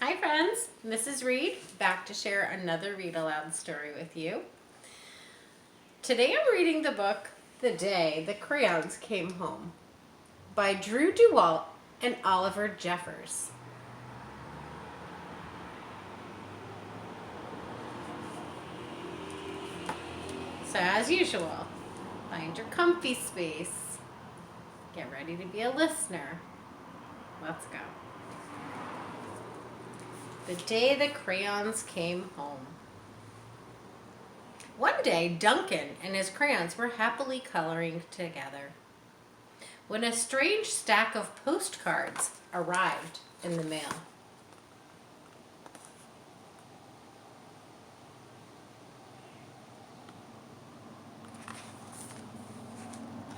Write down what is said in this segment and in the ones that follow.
Hi friends, this is Wread, back to share another read aloud story with you. Today I'm reading the book The Day the Crayons Came Home by DeWalt and Oliver Jeffers. So as usual, find your comfy space, get ready to be a listener. Let's go. The Day the Crayons Came Home. One day, Duncan and his crayons were happily coloring together when a strange stack of postcards arrived in the mail.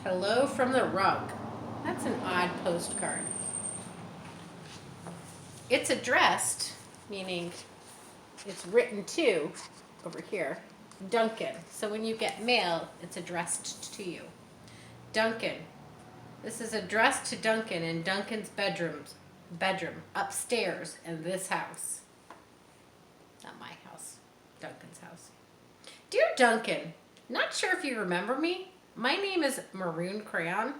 Hello from the rug. That's an odd postcard. It's addressed, meaning it's written to, over here, Duncan. So when you get mail, it's addressed to you. Duncan. This is addressed to Duncan in Duncan's bedroom upstairs in this house. Not my house, Duncan's house. Dear Duncan, not sure if you remember me. My name is Maroon Crayon.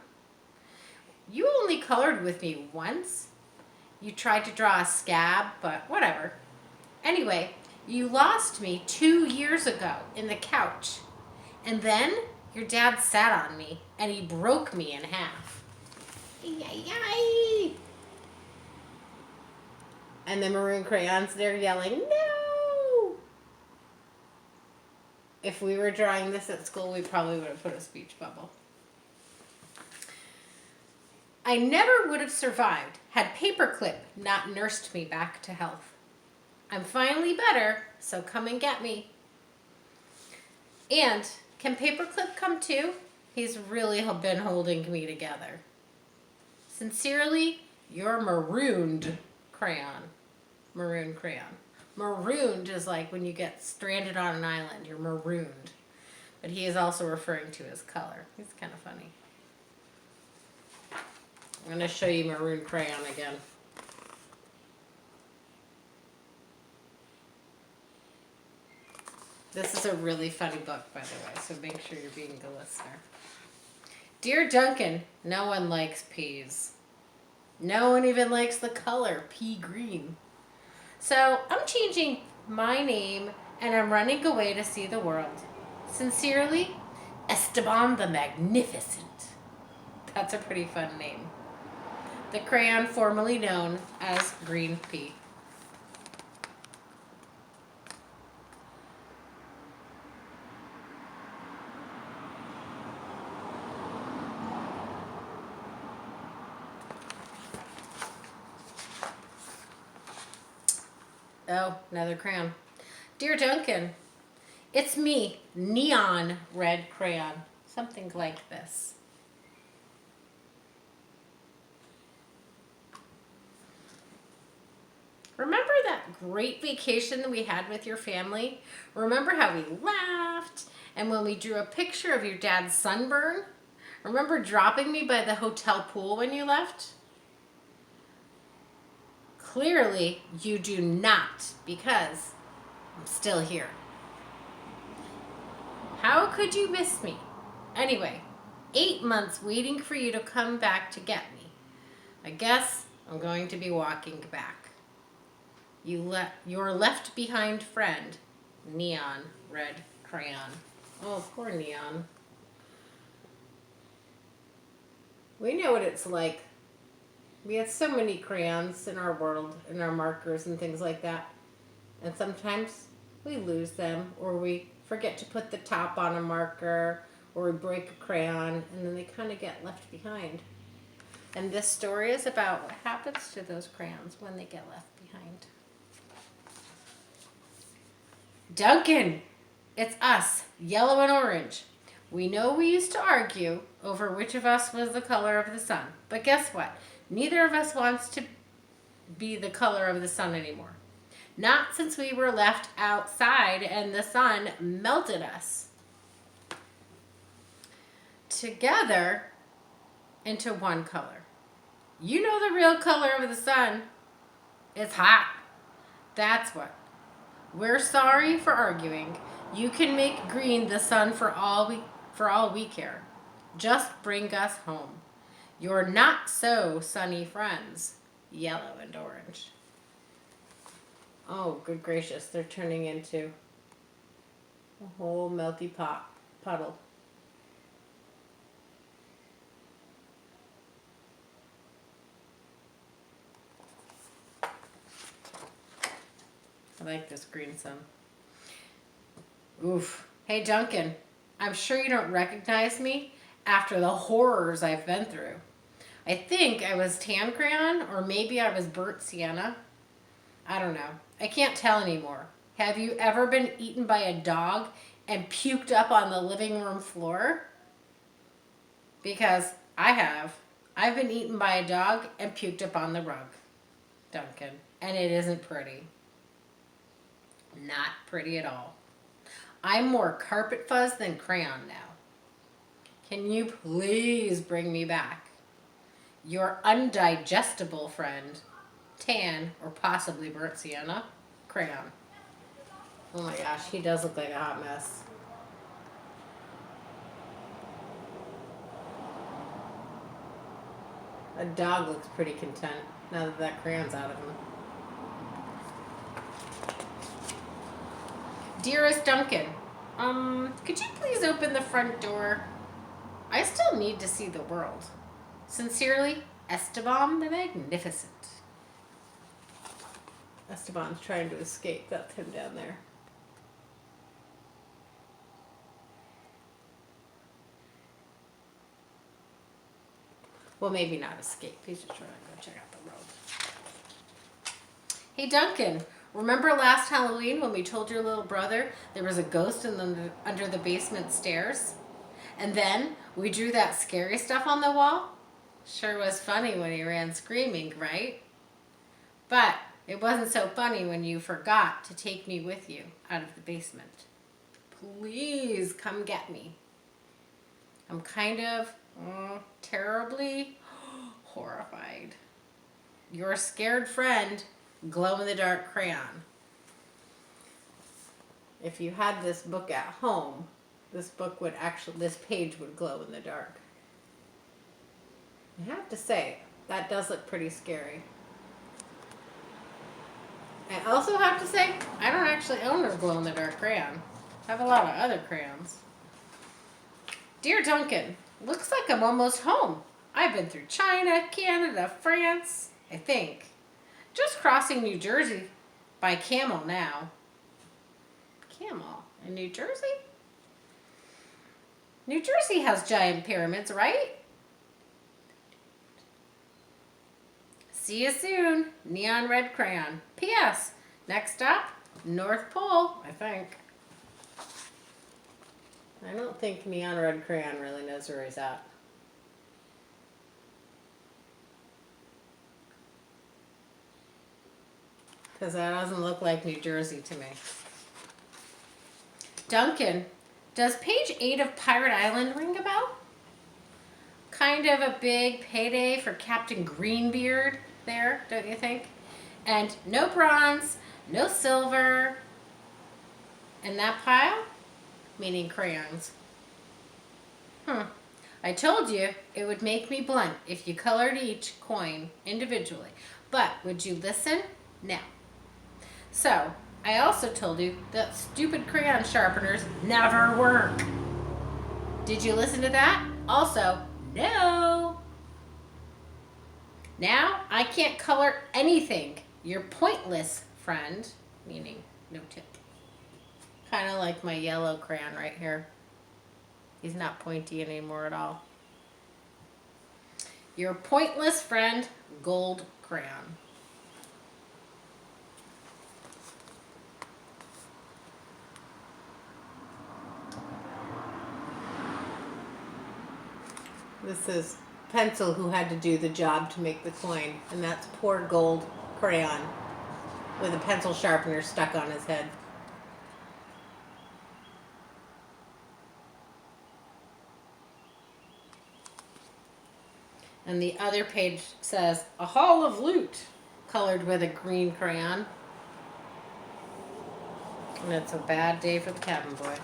You only colored with me once. You tried to draw a scab, but whatever. Anyway, you lost me 2 years ago in the couch. And then your dad sat on me and he broke me in half. Yay! And the Maroon Crayons there yelling, no! If we were drawing this at school, we probably would have put a speech bubble. I never would have survived had Paperclip not nursed me back to health. I'm finally better, so come and get me. And can Paperclip come too? He's really been holding me together. Sincerely, your marooned crayon. Maroon crayon. Marooned is like when you get stranded on an island, you're marooned. But he is also referring to his color. He's kind of funny. I'm going to show you Maroon Crayon again. This is a really funny book, by the way, so make sure you're being a listener. Dear Duncan, no one likes peas. No one even likes the color pea green. So I'm changing my name and I'm running away to see the world. Sincerely, Esteban the Magnificent. That's a pretty fun name. The crayon formerly known as Green Pea. Oh, another crayon. Dear Duncan, it's me, neon red crayon. Something like this. Remember that great vacation that we had with your family? Remember how we laughed? And when we drew a picture of your dad's sunburn? Remember dropping me by the hotel pool when you left? Clearly, you do not, because I'm still here. How could you miss me? Anyway, 8 months waiting for you to come back to get me. I guess I'm going to be walking back. Your left behind friend, neon red crayon. Oh, poor neon. We know what it's like. We have so many crayons in our world, and our markers and things like that. And sometimes we lose them, or we forget to put the top on a marker, or we break a crayon, and then they kind of get left behind. And this story is about what happens to those crayons when they get left behind. Duncan, it's us, yellow and orange. We know we used to argue over which of us was the color of the sun. But guess what? Neither of us wants to be the color of the sun anymore. Not since we were left outside and the sun melted us together into one color. You know the real color of the sun. It's hot. That's what. We're sorry for arguing. You can make green the sun for all we care. Just bring us home. Your not so sunny friends, yellow and orange. Oh, good gracious, they're turning into a whole melty puddle. I like this green some. Oof. Hey, Duncan, I'm sure you don't recognize me after the horrors I've been through. I think I was tan crayon, or maybe I was burnt sienna. I don't know. I can't tell anymore. Have you ever been eaten by a dog and puked up on the living room floor? Because I have. I've been eaten by a dog and puked up on the rug, Duncan. And it isn't pretty. Not pretty at all. I'm more carpet fuzz than crayon now. Can you please bring me back? Your undigestible friend, tan or possibly burnt sienna, crayon. Oh my gosh, he does look like a hot mess. A dog looks pretty content now that that crayon's out of him. Dearest Duncan, could you please open the front door? I still need to see the world. Sincerely, Esteban the Magnificent. Esteban's trying to escape. That's him down there. Well, maybe not escape. He's just trying to go check out the world. Hey, Duncan. Remember last Halloween when we told your little brother there was a ghost under the basement stairs? And then we drew that scary stuff on the wall? Sure was funny when he ran screaming, right? But it wasn't so funny when you forgot to take me with you out of the basement. Please come get me. I'm kind of terribly horrified. Your scared friend, glow-in-the-dark crayon. If you had this book at home, this page would glow in the dark. I have to say, that does look pretty scary. I also have to say, I don't actually own a glow-in-the-dark crayon. I have a lot of other crayons. Dear Duncan, looks like I'm almost home. I've been through China, Canada, France, I think. Just crossing New Jersey by camel now. Camel in New Jersey? New Jersey has giant pyramids, right? See you soon, neon red crayon. P.S. Next stop, North Pole, I think. I don't think neon red crayon really knows where he's at. Because that doesn't look like New Jersey to me. Duncan, does page 8 of Pirate Island ring a bell? Kind of a big payday for Captain Greenbeard there, don't you think? And no bronze, no silver. And that pile? Meaning crayons. I told you it would make me blunt if you colored each coin individually. But would you listen? No. So, I also told you that stupid crayon sharpeners never work. Did you listen to that? Also, no. Now, I can't color anything. You're pointless, friend. Meaning, no tip. Kind of like my yellow crayon right here. He's not pointy anymore at all. Your pointless friend, gold crayon. This is Pencil who had to do the job to make the coin, and that's poor gold crayon with a pencil sharpener stuck on his head. And the other page says, a haul of loot, colored with a green crayon. And it's a bad day for the cabin boy.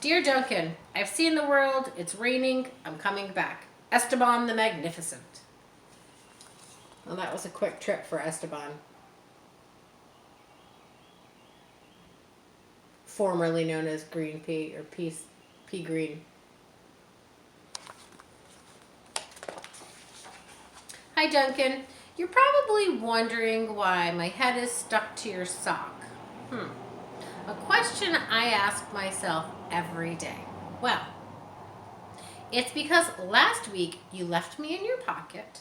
Dear Duncan, I've seen the world. It's raining. I'm coming back. Esteban the Magnificent. Well, that was a quick trip for Esteban. Formerly known as Green Pea or Pea Green. Hi Duncan. You're probably wondering why my head is stuck to your sock. A question I ask myself every day. Well, it's because last week you left me in your pocket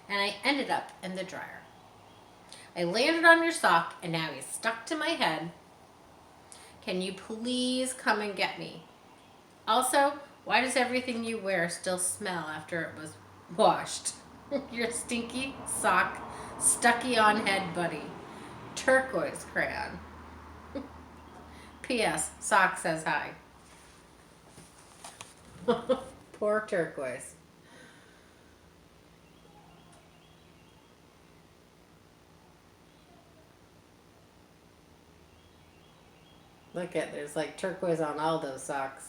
and I ended up in the dryer. I landed on your sock and now he's stuck to my head. Can you please come and get me? Also, why does everything you wear still smell after it was washed? Your stinky sock, stucky on head buddy. Turquoise crayon. P.S. Sock says hi. Poor turquoise. Look at, there's like turquoise on all those socks.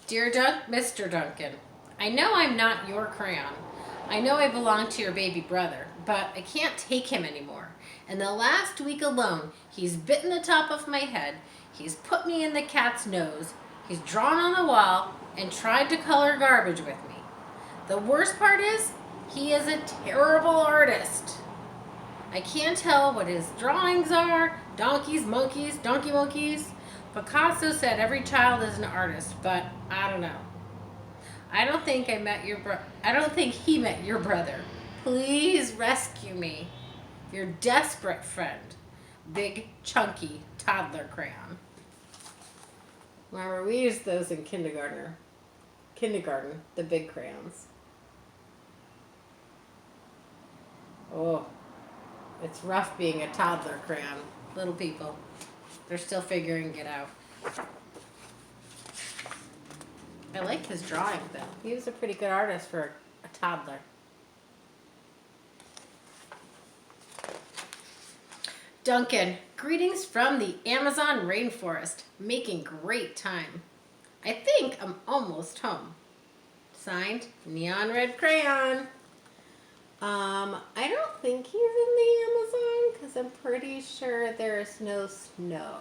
Dear Mr. Duncan, I know I'm not your crayon. I know I belong to your baby brother, but I can't take him anymore. In the last week alone, he's bitten the top of my head, he's put me in the cat's nose, he's drawn on the wall, and tried to color garbage with me. The worst part is, he is a terrible artist. I can't tell what his drawings are. Donkeys, monkeys, donkey monkeys. Picasso said every child is an artist, but I don't know. I don't think he met your brother. Please rescue me. Your desperate friend. Big, chunky toddler crayon. Remember, we used those in kindergarten, the big crayons. Oh, it's rough being a toddler crayon. Little people, they're still figuring it out. I like his drawing though. He was a pretty good artist for a toddler. Duncan, greetings from the Amazon rainforest. Making great time. I think I'm almost home. Signed, Neon Red Crayon. I don't think he's in the Amazon because I'm pretty sure there's no snow.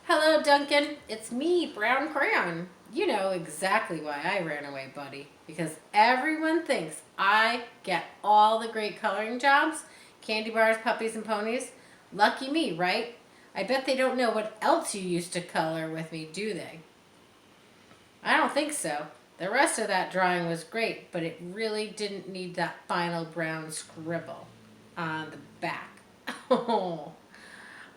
Hello, Duncan. It's me, Brown Crayon. You know exactly why I ran away, buddy. Because everyone thinks I get all the great coloring jobs. Candy bars, puppies, and ponies. Lucky me, right? I bet they don't know what else you used to color with me, do they? I don't think so. The rest of that drawing was great, but it really didn't need that final brown scribble on the back. Oh.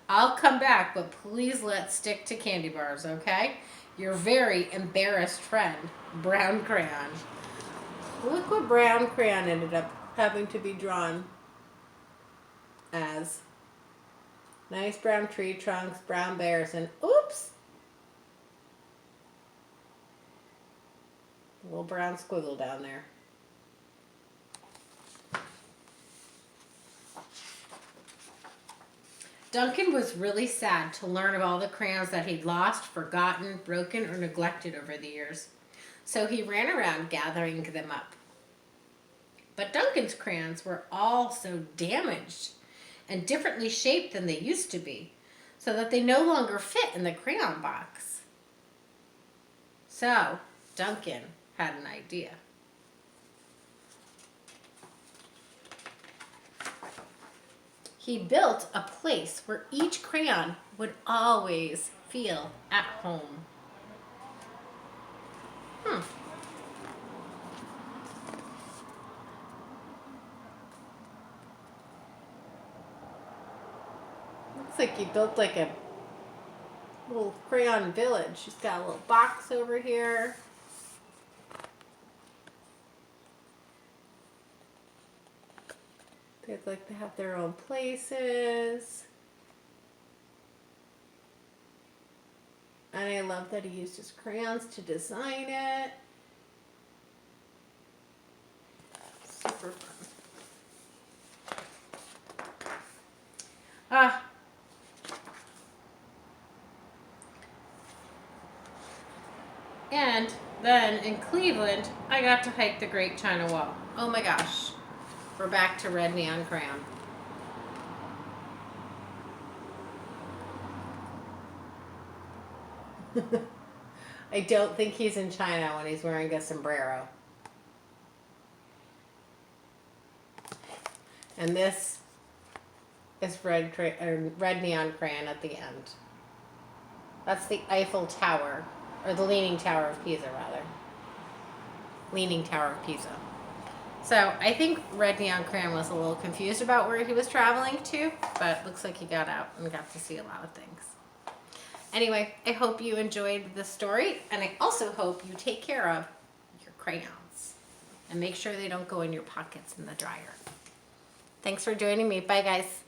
I'll come back, but please let's stick to candy bars, okay? Your very embarrassed friend, Brown Crayon. Look what Brown Crayon ended up having to be drawn as. Nice brown tree trunks, brown bears, and oops! A little brown squiggle down there. Duncan was really sad to learn of all the crayons that he'd lost, forgotten, broken, or neglected over the years. So he ran around gathering them up. But Duncan's crayons were all so damaged and differently shaped than they used to be, so that they no longer fit in the crayon box. So Duncan had an idea. He built a place where each crayon would always feel at home. Looks like he built like a little crayon village. He's got a little box over here. They'd like to have their own places. And I love that he used his crayons to design it. Super fun. Ah. And then in Cleveland, I got to hike the Great China Wall. Oh my gosh. We're back to red neon crayon. I don't think he's in China when he's wearing a sombrero. And this is red neon crayon at the end. That's the Eiffel Tower, or the Leaning Tower of Pisa, rather. Leaning Tower of Pisa. So I think red neon crayon was a little confused about where he was traveling to, but looks like he got out and got to see a lot of things. Anyway, I hope you enjoyed the story, and I also hope you take care of your crayons and make sure they don't go in your pockets in the dryer. Thanks for joining me. Bye, guys.